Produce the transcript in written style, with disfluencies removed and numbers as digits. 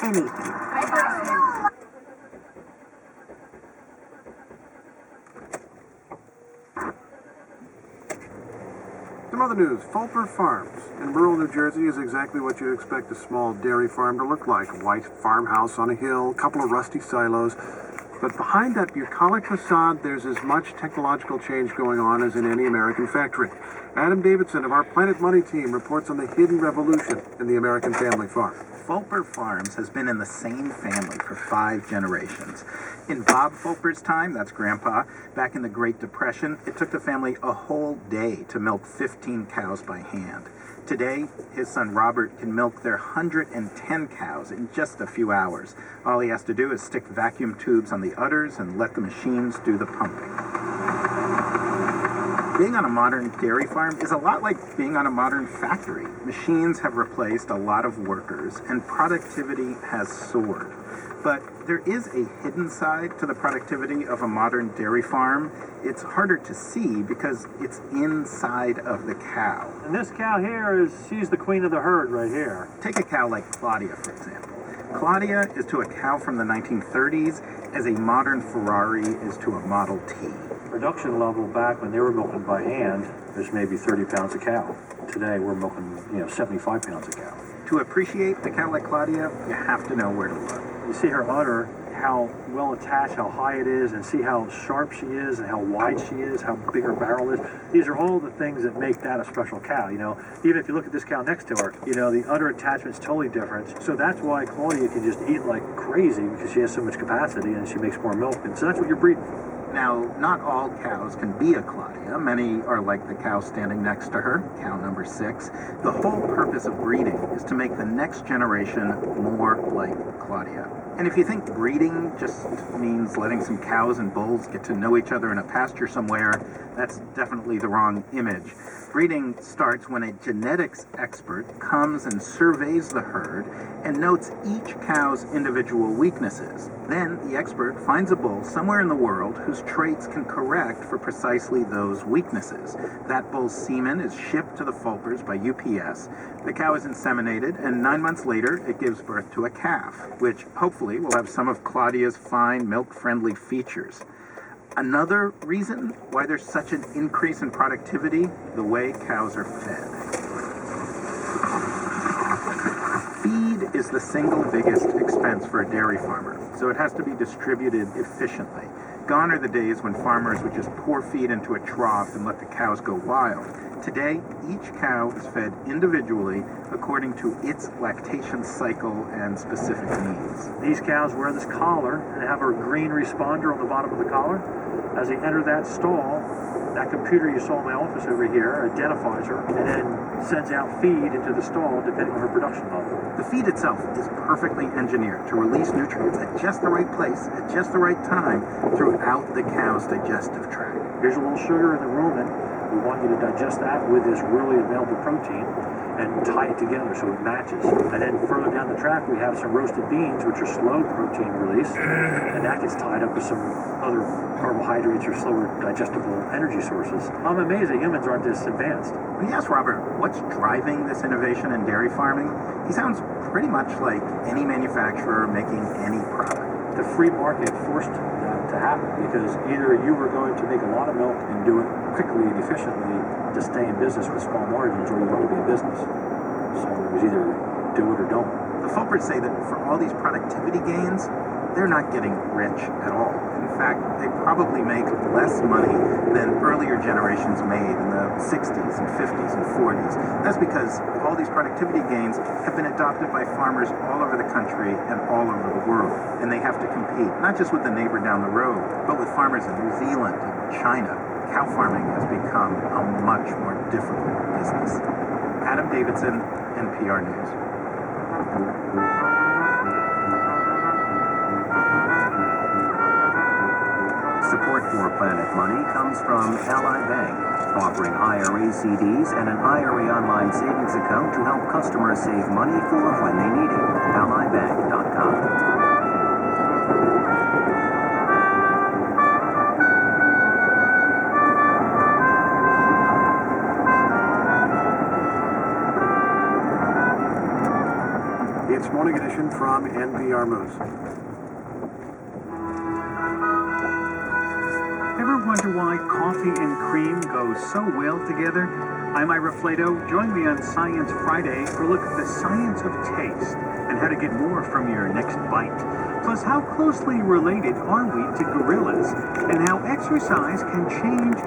anything. Some other news, Fulper Farms in rural New Jersey is exactly what you'd expect a small dairy farm to look like. A white farmhouse on a hill, a couple of rusty silos. But behind that bucolic facade, there's as much technological change going on as in any American factory. Adam Davidson of our Planet Money team reports on the hidden revolution in the American family farm. Fulper Farms has been in the same family for 5 generations. In Bob Fulper's time, that's Grandpa, back in the Great Depression, it took the family a whole day to milk 15 cows by hand. Today, his son Robert can milk their 110 cows in just a few hours. All he has to do is stick vacuum tubes on the udders and let the machines do the pumping. Being on a modern dairy farm is a lot like being on a modern factory. Machines have replaced a lot of workers, and productivity has soared. But there is a hidden side to the productivity of a modern dairy farm. It's harder to see because it's inside of the cow. And this cow here she's the queen of the herd right here. Take a cow like Claudia, for example. Claudia is to a cow from the 1930s as a modern Ferrari is to a Model T. Production level back when they were milking by hand was maybe 30 pounds a cow. Today we're milking, 75 pounds a cow. To appreciate a cow like Claudia, you have to know where to look. You see her udder, how well attached, how high it is, and see how sharp she is and how wide she is, how big her barrel is. These are all the things that make that a special cow, Even if you look at this cow next to her, the udder attachment's totally different. So that's why Claudia can just eat like crazy because she has so much capacity and she makes more milk. And so that's what you're breeding for. Now, not all cows can be a Claudia. Many are like the cow standing next to her, cow number 6. The whole purpose of breeding is to make the next generation more like Claudia. And if you think breeding just means letting some cows and bulls get to know each other in a pasture somewhere, that's definitely the wrong image. Breeding starts when a genetics expert comes and surveys the herd and notes each cow's individual weaknesses. Then the expert finds a bull somewhere in the world whose traits can correct for precisely those weaknesses. That bull's semen is shipped to the Fulpers by UPS. The cow is inseminated, and 9 months later, it gives birth to a calf, which hopefully will have some of Claudia's fine, milk-friendly features. Another reason why there's such an increase in productivity, the way cows are fed. Feed is the single biggest expense for a dairy farmer, so it has to be distributed efficiently. Gone are the days when farmers would just pour feed into a trough and let the cows go wild. Today, each cow is fed individually according to its lactation cycle and specific needs. These cows wear this collar and have a green responder on the bottom of the collar. As they enter that stall, that computer you saw in my office over here identifies her and then sends out feed into the stall depending on her production level. The feed itself is perfectly engineered to release nutrients at just the right place, at just the right time, throughout the cow's digestive tract. Here's a little sugar in the rumen. We want you to digest that with this really available protein and tie it together so it matches. And then further down the track, we have some roasted beans, which are slow protein release, and that gets tied up with some other carbohydrates or slower digestible energy sources. I'm amazed that humans aren't this advanced. We asked Robert what's driving this innovation in dairy farming. He sounds pretty much like any manufacturer making any product. The free market forced that to happen because either you were going to make a lot of milk and do it quickly and efficiently to stay in business with small margins, or you want to be in business. So it was either do it or don't. The Fulpers say that for all these productivity gains, they're not getting rich at all. In fact, they probably make less money than earlier generations made in the 60s and 50s and 40s. That's because all these productivity gains have been adopted by farmers all over the country and all over the world. And they have to compete, not just with the neighbor down the road, but with farmers in New Zealand and China. Cow farming has become a much more difficult business. Adam Davidson, NPR News. Support for Planet Money comes from Ally Bank, offering IRA CDs and an IRA online savings account to help customers save money for when they need it. AllyBank.com. It's 1 morning edition from NPR Moose. Ever wonder why coffee and cream go so well together? I'm Ira Flato. Join me on Science Friday for a look at the science of taste and how to get more from your next bite. Plus, how closely related are we to gorillas and how exercise can change